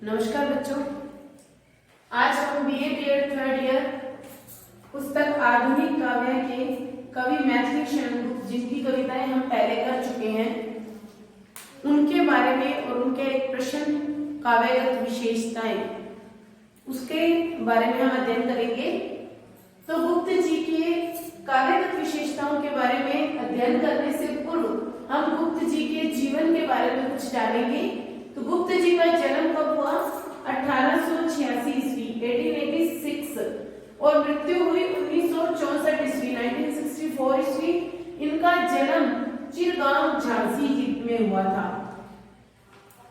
नमस्कार बच्चों, आज हम बीए बीएड थर्ड ईयर पुस्तक आधुनिक काव्य के कवि मैथिली शरण गुप्त, जिनकी कविताएं हम पहले कर चुके हैं, उनके बारे में और उनके एक प्रश्न काव्यगत विशेषताएं, उसके बारे में हम अध्ययन करेंगे। तो गुप्त जी के काव्यगत विशेषताओं के बारे में अध्ययन करने से पूर्व हम गुप्त जी के जीवन के बारे में कुछ जानेंगे। तो गुप्त जी का जन्म कब हुआ? 1886 ईस्वी 1886 और मृत्यु हुई 1964 ईस्वी 1964 ईस्वी। इनका जन्म चिरगांव झांसी में हुआ था।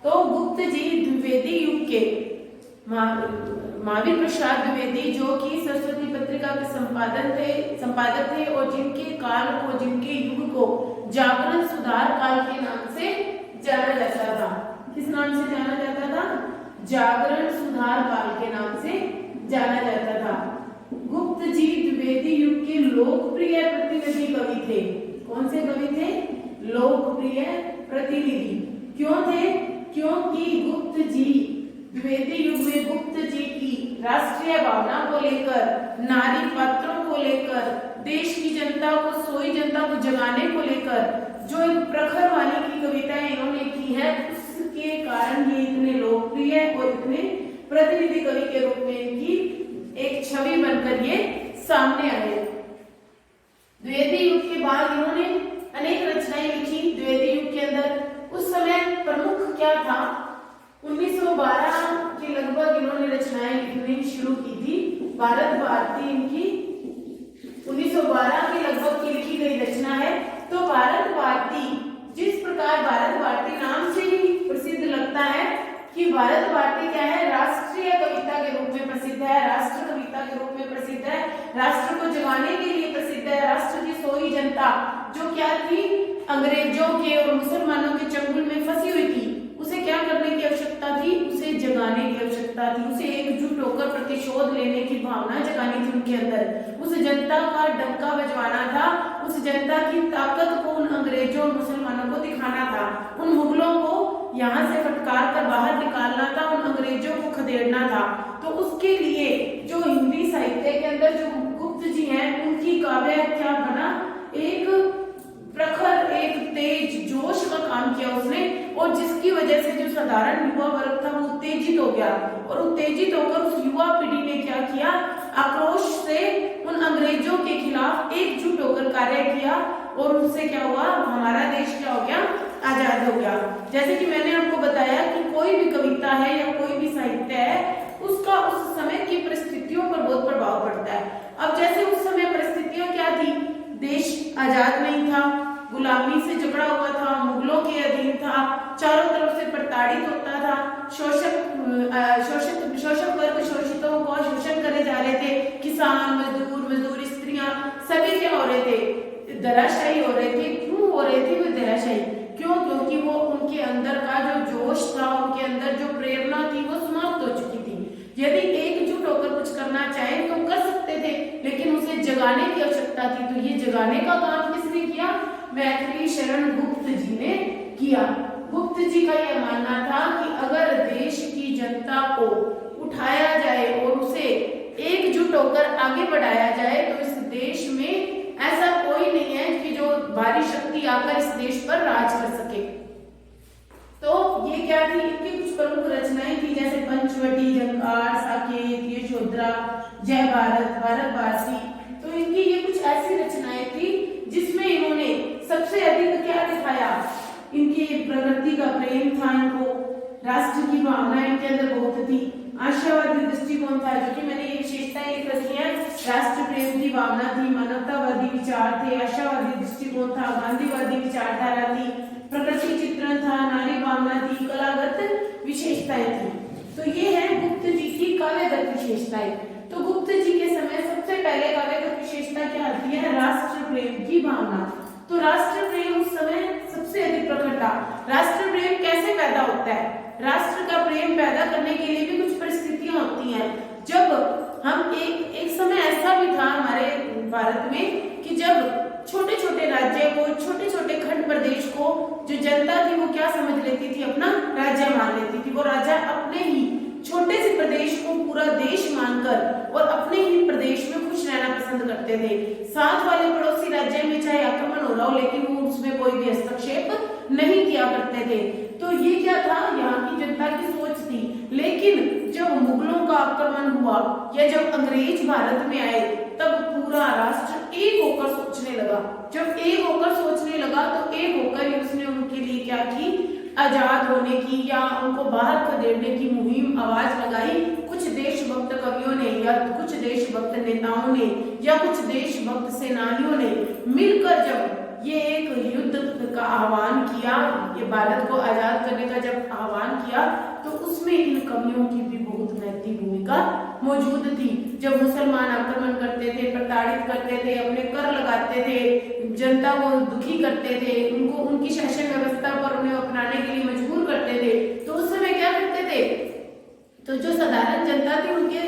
तो गुप्त जी द्विवेदी युग के महावीर प्रसाद द्विवेदी, जो कि सरस्वती पत्रिका के संपादक थे और जिनके काल को, जिनके युग को जागरण सुधार काल के नाम से जाना जाता था। किस नाम से जाना जाता था? जागरण सुधार काल के नाम से जाना जाता था। गुप्त जी द्विवेदी युग के लोकप्रिय प्रतिनिधि कवि थे। कौन से कवि थे? लोकप्रिय प्रतिनिधि। क्यों थे? क्योंकि गुप्त जी द्विवेदी युग में गुप्त जी की राष्ट्रीय भावना को लेकर, नारी पात्रों को लेकर, देश की जनता को, सोई जनता को जगाने को लेकर जो एक प्रखर वाणी की कविताएं इन्होंने की है, उसके कारण ये इतने लोकप्रिय और इतने प्रतिनिधि कवि के रूप में इनकी एक छवि बनकर ये सामने आए। द्विवेदी युग के बाद इन्होंने अनेक रचनाएं लिखी। द्विवेदी युग के अंदर उस समय प्रमुख क्या था? 1912 के लगभग इन्होंने रचनाएं लिखनी शुरू की थी। भारत भारती इनकी 1912 के लगभग की लिखी गई रचना है। तो भारत भारती, जिस प्रकार भारत भारती नाम से ही प्रसिद्ध लगता है कि भारत भारती क्या है? राष्ट्रीय कविता के रूप में प्रसिद्ध है, राष्ट्र कविता के रूप में प्रसिद्ध है, राष्ट्र को जगाने के लिए प्रसिद्ध है। राष्ट्र की सोई जनता जो क्या थी? अंग्रेजों के और मुसलमानों के चंगुल में फंसी हुई थी। उसे क्या करने की आवश्यकता थी? उसे जगाने की आवश्यकता थी। उसे एकजुट होकर प्रतिशोध लेने की भावना जगानी थी उनके अंदर। उस जनता का डंका बजवाना था, उस जनता की ताकत को उन अंग्रेजों और मुसलमानों को दिखाना था, उन मुगलों को यहाँ से फटकार कर बाहर निकालना था, उन अंग्रेजों को खदेड़ना था। तो उसके लिए जो हिंदी साहित्य के अंदर जो गुप्त जी हैं, उनकी काव्य क्या बना? एक प्रखर, एक तेज जोश का काम किया उसने, और जिसकी वजह से जो साधारण युवा वर्ग था वो उत्तेजित हो गया, और उत्तेजित होकर उस युवा पीढ़ी ने क्या किया? आक्रोश से उन अंग्रेजों के खिलाफ एकजुट होकर कार्य किया, और उससे क्या हुआ? हमारा देश क्या हो गया? आजाद हो गया। जैसे कि मैंने आपको बताया कि कोई भी कविता है या कोई भी साहित्य है, उसका उस समय की परिस्थितियों पर बहुत प्रभाव पड़ता है। अब जैसे उस समय परिस्थितियां क्या थी? देश आजाद नहीं था, गुलामी से जकड़ा हुआ था, मुगलों के अधीन था, चारों तरफ से प्रताड़ित होता था, शोषक वर्ग शोषितों को शोषण करे जा रहे थे, किसान, मजदूर, स्त्रियां सभी क्या हो रहे थे? धराशायी हो रहे थे। क्यों हो रहे थे वे धराशायी? क्यों? क्योंकि वो उनके अंदर का जो जोश था, उनके अंदर जो प्रेरणा थी, वो समाप्त हो चुकी थी। यदि एकजुट होकर कुछ करना चाहे तो कर सकते थे, लेकिन उसे जगाने की आवश्यकता थी। तो ये जगाने का काम किसने किया? मैथिली शरण गुप्त जी ने किया। गुप्त जी का यह मानना था कि अगर देश की जनता को उठाया जाए और उसे एकजुट होकर आगे बढ़ाया जाए तो इस देश में ऐसा कोई नहीं है कि जो भारी शक्ति आकर इस देश पर राज कर सके। तो ये क्या थी? इनकी कुछ प्रमुख रचनाएं थी, जैसे पंचवटी, झंकार, साकेत, यशोधरा, जय भारत, भारत भारती। तो इनकी ये कुछ ऐसी रचनाएं थी जिसमें इन्होंने सबसे अधिक क्या दिखाया? इनकी प्रकृति का प्रेम था, इनको राष्ट्र की भावना इनके अंदर बहुत थी, आशावादी दृष्टिकोण था, जो कि मैंने ये विशेषताएं लिख रखी है। राष्ट्र प्रेम की भावना थी, मानवतावादी विचार थे, आशावादी दृष्टिकोण था, गांधीवादी विचारधारा थी, प्रकृति चित्रण था, नारी भावना थी, कलागत विशेषताएं थी। तो ये है गुप्त जी की काव्यगत विशेषताएं। तो गुप्त जी के समय सबसे पहले काव्यगत विशेषता क्या आती है? राष्ट्र प्रेम की भावना। तो राष्ट्र प्रेम उस समय सबसे अधिक प्रकट था। राष्ट्र प्रेम कैसे पैदा होता है? राष्ट्र का प्रेम पैदा करने के लिए भी कुछ परिस्थितियां होती हैं। जब हम एक समय ऐसा भी था हमारे भारत में कि जब छोटे छोटे राज्य को, छोटे छोटे खंड प्रदेश को जो जनता थी वो क्या समझ लेती थी? अपना राज्य मान लेती थी। वो राजा अपने ही पसंद करते थे। साथ वाले पड़ोसी राज्य में चाहे आक्रमण हो रहा हो लेकिन वो उसमें कोई भी हस्तक्षेप नहीं किया करते थे। तो ये क्या था, यहाँ की जनता की सोच थी। लेकिन जब मुगलों का आक्रमण हुआ या जब अंग्रेज भारत में आए तब पूरा राष्ट्र एक होकर सोचने लगा। जब एक होकर सोचने लगा तो एक होकर उसने उनके लिए क्या की, आजाद होने की या उनको बाहर खदेड़ने की मुहिम आवाज लगाई। कुछ देशभक्त कवियों ने या कुछ देशभक्त नेताओं ने या कुछ देशभक्त सेनानियों ने मिलकर जब ये एक युद्ध का आह्वान किया, ये भारत को आजाद करने का जब आह्वान किया तो उसमें इन कवियों की भी बहुत महत्वपूर्ण भूमिका मौजूद थी। जब मुसलमान आक्रमण करते थे, प्रताड़ित करते थे, अपने कर लगाते थे, जनता को दुखी करते थे, उनको उनकी शासन व्यवस्था पर उन्हें अपनाने के लिए मजबूर करते थे, तो उस समय क्या करते थे, तो जो साधारण जनता थी उनके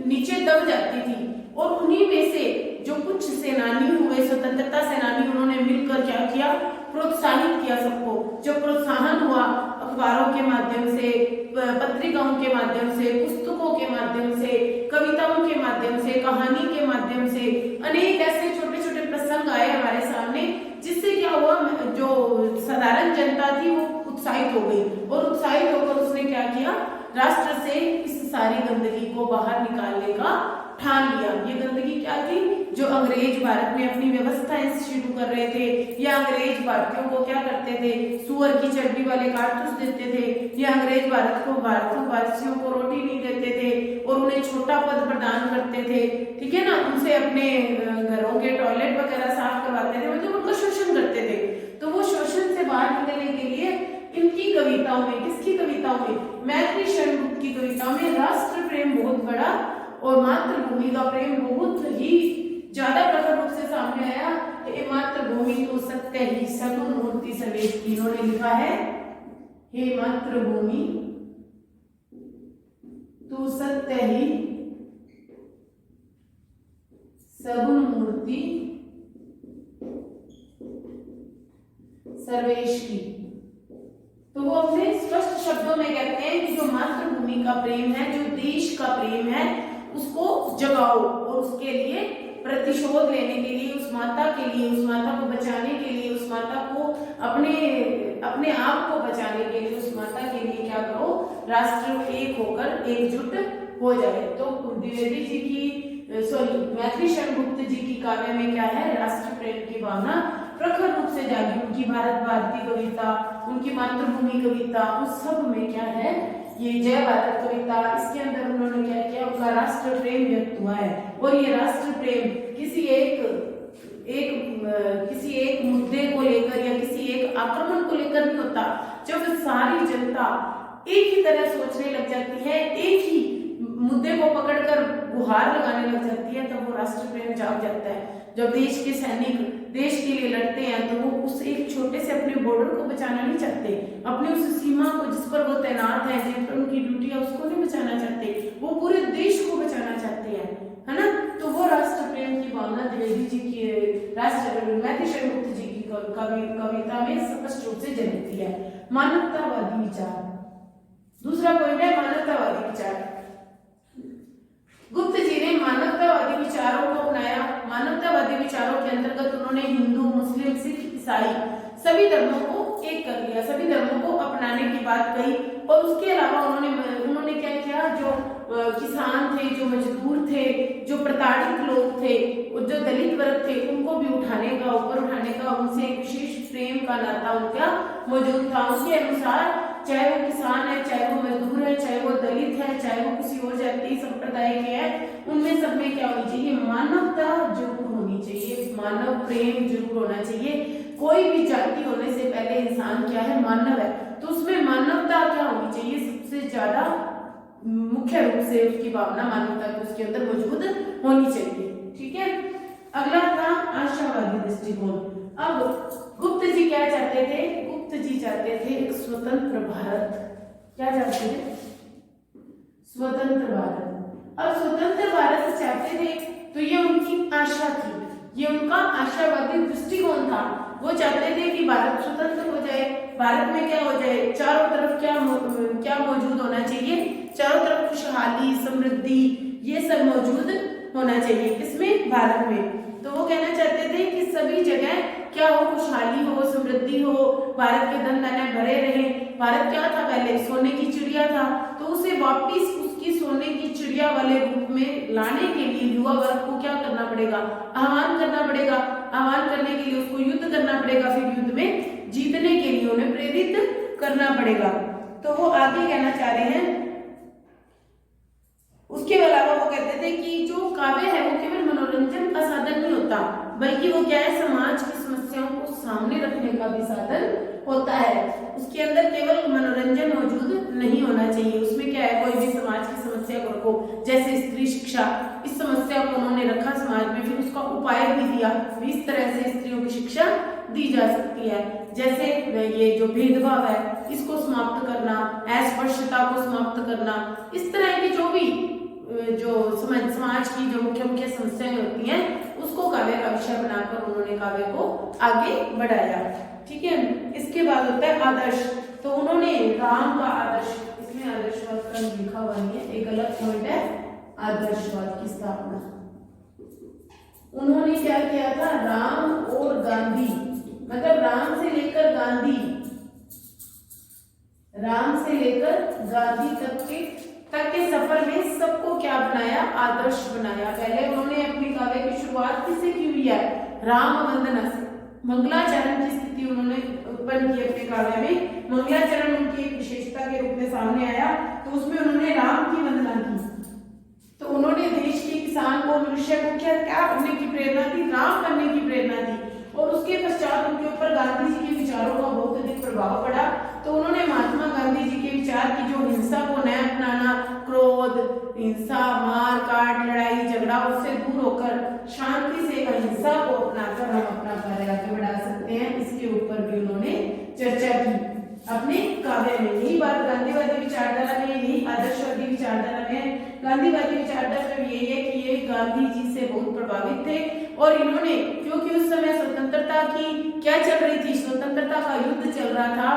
नीचे दब जाती थी। और उन्हीं में से जो कुछ सेनानी हुए, स्वतंत्रता सेनानी, उन्होंने मिलकर क्या किया, प्रोत्साहित किया सबको। जो प्रोत्साहन हुआ अखबारों के माध्यम से, पत्रिकाओं के माध्यम से, पुस्तकों के माध्यम से, कविताओं के माध्यम से, कहानी के माध्यम से, अनेक ऐसे छोटे छोटे प्रसंग आए हमारे सामने, जिससे क्या हुआ, जो साधारण जनता थी वो उत्साहित हो गई। और उत्साहित होकर उसने क्या किया, राष्ट्र से इस सारी गंदगी को बाहर निकालने का ठान लिया। ये गंदगी क्या थी, जो अंग्रेज भारत में अपनी व्यवस्थाएं शुरू कर रहे थे, या अंग्रेज भारतीयों को क्या करते थे, सुअर की चर्बी वाले कारतूस देते थे, या अंग्रेज भारतीयों को रोटी नहीं देते थे और उन्हें छोटा पद प्रदान करते थे, ठीक है ना, उनसे अपने घरों के टॉयलेट वगैरह साफ करवाते थे, मतलब उनका शोषण करते थे। तो वो शोषण से बाहर निकलने के लिए इनकी कविताओं में, किसकी कविताओं में, मैथिली शरण गुप्त की कविताओं में राष्ट्र प्रेम बहुत बड़ा और मातृभूमि का प्रेम बहुत ही ज्यादा प्रखर रूप से सामने आया। हे मातृभूमि तो सत्य ही सगुन मूर्ति सवेश की, इन्होंने लिखा है, हे मातृभूमि तो सत्य ही सगुन मूर्ति सर्वेश की। तो वो अपने स्पष्ट शब्दों में कहते हैं कि जो मातृभूमि का प्रेम है, जो देश का प्रेम है, उसको जगाओ और उसके लिए प्रतिशोध लेने के लिए, उस माता के लिए, उस माता को बचाने के लिए, उस माता को अपने आप को बचाने के लिए, उस माता के लिए क्या करो, राष्ट्र एक होकर एकजुट हो जाए। तो द्विवेदी जी की मैथिली शरण गुप्त जी की काव्य में क्या है, राष्ट्र प्रेम की भावना प्रखर रूप से जागी। उनकी भारत भारती कविता, उनकी मातृभूमि कविता, उस सब में क्या है, ये जय भारत कविता, इसके अंदर उन्होंने क्या किया, उनका राष्ट्र प्रेम व्यक्त हुआ है। और ये राष्ट्र प्रेम किसी एक मुद्दे को लेकर या किसी एक आक्रमण को लेकर नहीं होता। जब सारी जनता एक ही तरह सोचने लग जाती है, एक ही मुद्दे को पकड़कर गुहार लगाने लग जाती है, तब वो राष्ट्र प्रेम जाग जाता है। जब देश के सैनिक देश के लिए लड़ते हैं तो वो उस एक छोटे से अपने बॉर्डर को बचाना नहीं चाहते, अपनी उस सीमा को जिस पर वो तैनात है, जिस पर उनकी ड्यूटी है, उसको नहीं बचाना चाहते, वो पूरे देश को बचाना चाहते हैं, है ना। तो वो राष्ट्र प्रेम की भावना द्विवेदी जी की, मैथिली शरण गुप्त जी की कविता में स्पष्ट रूप से झलकती है। मानवतावादी विचार, दूसरा पॉइंट है मानवतावादी विचार। गुप्त जी ने मानवतावादी विचारों को अपनाया। मानवतावादी विचारों के अंतर्गत उन्होंने हिंदू, मुस्लिम, सिख, ईसाई सभी धर्मों को एक कर लिया, सभी धर्मों को अपनाने की बात कही। और उसके अलावा उन्होंने क्या किया, जो किसान थे, जो मजदूर थे, जो प्रताड़ित लोग थे, जो दलित वर्ग थे, उनको भी उठाने का, ऊपर उठाने का, उनसे एक विशेष प्रेम का नाता उनका मौजूद था। उसके अनुसार चाहे वो किसान है, चाहे वो मजदूर है, चाहे वो दलित है, चाहे वो किसी और जाति संप्रदाय के है, उनमें सब में क्या होनी चाहिए, मानवता जरूर होनी चाहिए, मानव प्रेम जरूर होना चाहिए। कोई भी जाति होने से पहले इंसान क्या है, मानव है। तो उसमें मानवता क्या होनी चाहिए, सबसे ज्यादा मुख्य रूप से उसकी भावना मानवता की उसके अंदर मौजूद होनी चाहिए, ठीक है। अगला था आशावादी दृष्टिकोण। अब गुप्त जी क्या चाहते थे, गुप्त जी चाहते थे एक स्वतंत्र भारत। क्या चाहते थे, स्वतंत्र भारत। अब स्वतंत्र भारत चाहते थे तो ये उनकी आशा थी, ये उनका आशावादी दृष्टिकोण था। वो चाहते थे कि भारत स्वतंत्र हो जाए, भारत में क्या हो जाए, चारों तरफ क्या मौजूद होना चाहिए, चारों तरफ खुशहाली, समृद्धि, ये सब मौजूद होना चाहिए। इसमें भारत में। तो वो कहना चाहते थे कि सभी जगह क्या हो, खुशहाली हो, समृद्धि हो, भारत के धन धान्य भरे रहे। भारत क्या था पहले, सोने की चिड़िया था, तो उसे वापिस उसकी सोने की चिड़िया वाले रूप में लाने के लिए युवा वर्ग को क्या करना पड़ेगा, आह्वान करना पड़ेगा। आह्वान करने के लिए उसको युद्ध करना पड़ेगा, फिर युद्ध में जीतने के लिए उन्हें प्रेरित करना पड़ेगा। तो वो आगे कहना चाह रहे हैं। उसके अलावा वो कहते थे कि जो काव्य है वो केवल मनोरंजन का साधन नहीं होता, बल्कि वो क्या है, समाज की समस्याओं को सामने रखने का भी साधन होता है। उसके अंदर केवल मनोरंजन मौजूद नहीं होना चाहिए, उसमें क्या है, कोई भी समाज की समस्या को, जैसे स्त्री शिक्षा, इस समस्या को उन्होंने रखा समाज में, फिर उसका उपाय भी दिया। इस तरह से स्त्रियों की शिक्षा दी जा सकती है। जैसे ये जो भेदभाव है इसको समाप्त करना, अस्पृश्यता को समाप्त करना, इस तरह की जो भी जो समाज की जो मुख्य मुख्य समस्याएं होती हैं उसको काव्य का विषय बनाकर उन्होंने काव्य को आगे बढ़ाया। ठीक है, इसके बाद होता है आदर्श। तो उन्होंने राम का आदर्श, इसमें आदर्शवाद का लिखा हुआ नहीं है, एक अलग पॉइंट है, आदर्शवाद की स्थापना उन्होंने क्या किया था, राम और गांधी, मतलब राम से लेकर गांधी, राम से लेकर गांधी तक के सफर में सबको क्या बनाया, आदर्श बनाया। पहले उन्होंने अपनी काव्य की शुरुआत किससे की हुई है, राम वंदना से। मंगलाचरण की स्थिति उन्होंने उत्पन्न की अपने काव्य में। मंगलाचरण उनकी एक विशेषता के रूप में सामने आया, तो उसमें उन्होंने राम की वंदना की। तो उन्होंने देश के किसान को, मनुष्य को क्या बनने की प्रेरणा दी, राम बनने की प्रेरणा दी। और उसके पश्चात उनके ऊपर गांधी जी के विचारों का बहुत अधिक प्रभाव पड़ा। तो उन्होंने महात्मा गांधी जी के विचार की जो हिंसा को न अपनाना, क्रोध, हिंसा, मार काट, लड़ाई झगड़ा, उससे दूर होकर शांति से अहिंसा को अपनाकर हम अपना कार्य आगे बढ़ा सकते हैं, इसके ऊपर भी उन्होंने चर्चा की अपने काव्य में। यही बात गांधीवादी विचारधारा में, यही आदर्शवादी विचारधारा में, गांधीवादी विचारधारा में यही है कि ये गांधी जी से बहुत प्रभावित थे। और इन्होंने, क्योंकि उस समय स्वतंत्रता की क्या चल रही थी, स्वतंत्रता का युद्ध चल रहा था,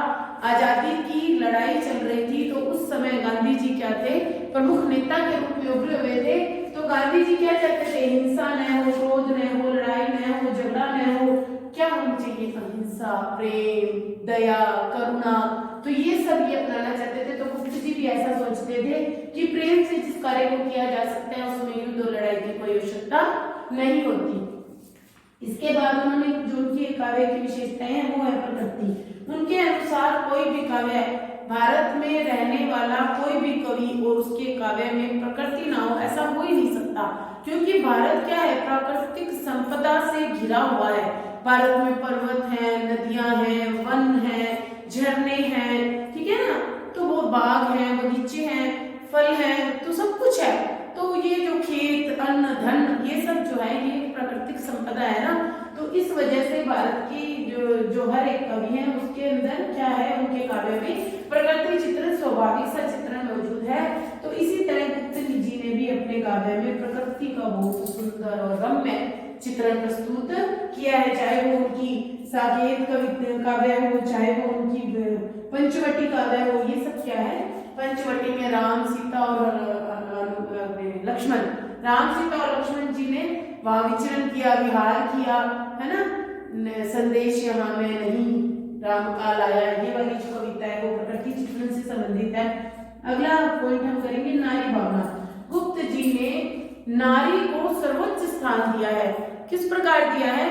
आजादी की लड़ाई चल रही थी, तो उस समय गांधी जी क्या थे, प्रमुख नेता के रूप में उभरे हुए थे। तो गांधी जी क्या चाहते थे, हिंसा न हो, क्रोध न हो, लड़ाई न हो, झगड़ा न हो, क्या होना चाहिए, अहिंसा, प्रेम, दया, करुणा, तो ये सब ये अपनाना चाहते थे। तो गुप्त जी भी ऐसा सोचते थे कि प्रेम से जिस कार्य को किया जा सकता है उसमें युद्ध और लड़ाई की कोई आवश्यकता नहीं होती। इसके बाद उन्होंने जो उनकी काव्य की विशेषताएं हैं वो है प्रकृति। उनके अनुसार कोई भी काव्य, भारत में रहने वाला कोई भी कवि और उसके काव्य में प्रकृति ना हो ऐसा हो ही नहीं सकता, क्योंकि भारत क्या है, प्राकृतिक संपदा से घिरा हुआ है। भारत में पर्वत है, नदियां हैं, वन है, झरने हैं, ठीक है ना, तो वो बाग हैं, बगीचे हैं, फल हैं, तो सब कुछ है। तो ये जो खेत, अन्न, धन, ये सब जो है ये प्राकृतिक संपदा है ना। तो इस वजह से भारत की जो हर एक कवि है उसके अंदर क्या है, उनके काव्य में प्रकृति चित्रण, स्वाभाविक सा चित्रण मौजूद है। तो इसी तरह गुप्त जी ने भी अपने काव्य में प्रकृति का बहुत सुंदर और रम्य चित्रण प्रस्तुत किया है, चाहे वो उनकी साकेत काव्य हो, चाहे वो उनकी पंचवटी काव्य हो। ये सब क्या है, पंचवटी में राम, सीता और लक्ष्मण, राम, सीता और लक्ष्मण जी ने वहां विचरण किया, विहार किया, है ना, संदेश यहाँ में नहीं, राम काल आया, ये वाली जो कविता है वो प्रकृति चित्रण से संबंधित है। अगला पॉइंट हम करेंगे नारी भावना। गुप्त जी ने नारी को सर्वोच्च स्थान दिया है। किस प्रकार दिया है,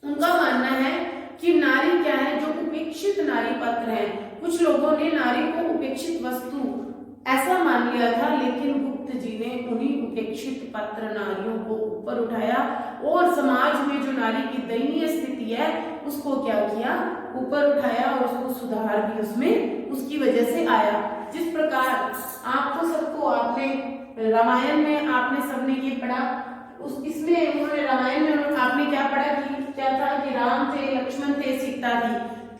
उनका मानना है कि नारी क्या है, जो उपेक्षित नारी पात्र है। कुछ लोगों ने नारी को उपेक्षित वस्तु ऐसा मान लिया था, लेकिन गुप्त जी ने उन्हीं उपेक्षित पात्र नारियों को ऊपर उठाया और समाज में जो नारी की दयनीय स्थिति है उसको क्या किया, ऊपर उठाया और उसको सुधार भी उसमें उसकी वजह से आया। जिस प्रकार आपको सबको, आपने रामायण में आपने सबने ये पढ़ा, इसमें उन्होंने रामायण में आपने क्या पढ़ा कि क्या था कि राम थे, लक्ष्मण थे, सीता थी।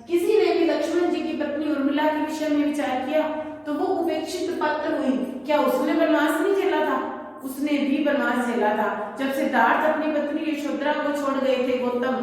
किसी ने भी लक्ष्मण जी की पत्नी उर्मिला के विषय में विचार किया तो वो उपेक्षित पात्र हुई। क्या उसने वनवास नहीं झेला था? उसने भी वनवास झेला था। जब सिद्धार्थ अपनी पत्नी यशोधरा को छोड़ गए थे गौतम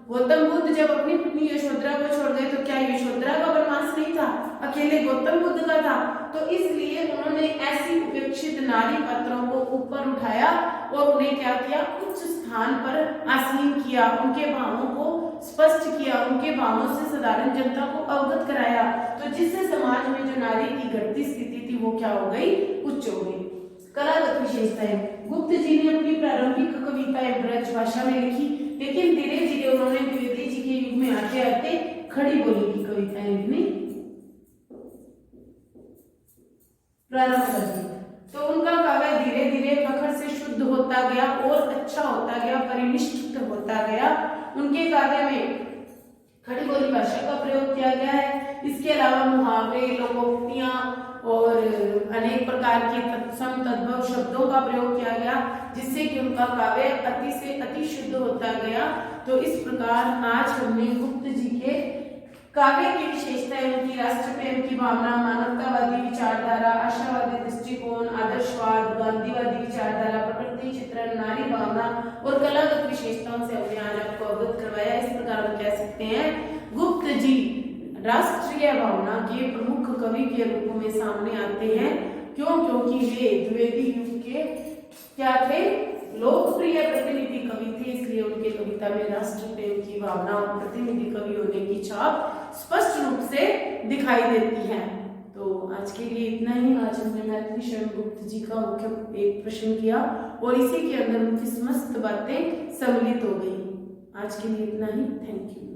गौतम बुद्ध जब अपनी पत्नी यशोधरा को छोड़ गए तो क्या यशोधरा का वनवास नहीं था, अकेले गौतम बुद्ध का था। तो इसलिए उन्होंने ऐसी उपेक्षित नारी पात्रों को ऊपर उठाया और उन्हें क्या किया, उच्च स्थान पर आसीन किया, उनके भावों को स्पष्ट किया, उनके भावों से साधारण जनता को अवगत कराया। तो जिससे समाज में जो नारी की घटती स्थिति थी वो क्या हो गई, उच्च हो गई। कलागत विशेषताएं, गुप्त जी ने अपनी प्रारंभिक कविताएं ब्रज भाषा में लिखी, लेकिन धीरे धीरे उन्होंने द्विवेदी जी के युग में आते आते खड़ी बोली की कविताएं लिखनी प्रारंभ कर दी। तो उनका काव्य धीरे धीरे प्रखर से शुद्ध होता गया और अच्छा होता गया, परिनिष्ठ होता गया। उनके काव्य में खड़ी बोली भाषा का प्रयोग किया गया है। इसके अलावा मुहावरे, लोकोक्तियां और अनेक प्रकार के तत्सम तद्भव शब्दों का प्रयोग किया गया, जिससे कि उनका काव्य अति से अति शुद्ध होता गया। तो इस प्रकार आज हमने गुप्त जी के काव्य की विशेषताएं, उनकी राष्ट्र प्रेम की भावना, मानवतावादी विचारधारा, आशावादी दृष्टिकोण, आदर्शवाद, गांधीवादी विचारधारा, प्रकृति चित्रण, नारी भावना और कलागत विशेषताओं से हमने आज आपको अवगत करवाया। इस प्रकार हम कह सकते हैं गुप्त जी राष्ट्रीय भावना के प्रमुख कवि के रूप में सामने आते हैं। क्यों? क्योंकि वे द्विवेदी युग के क्या थे, लोकप्रिय प्रतिनिधि कवि थे, इसलिए उनके कविता में राष्ट्र प्रेम की भावना और प्रतिनिधि कवि होने की छाप स्पष्ट रूप से दिखाई देती है। तो आज के लिए इतना ही। आज हमने मैथिली शरण गुप्त जी का मुख्य एक प्रश्न किया और इसी के अंदर उनकी समस्त बातें सम्मिलित हो गई। आज के लिए इतना ही। Thank you.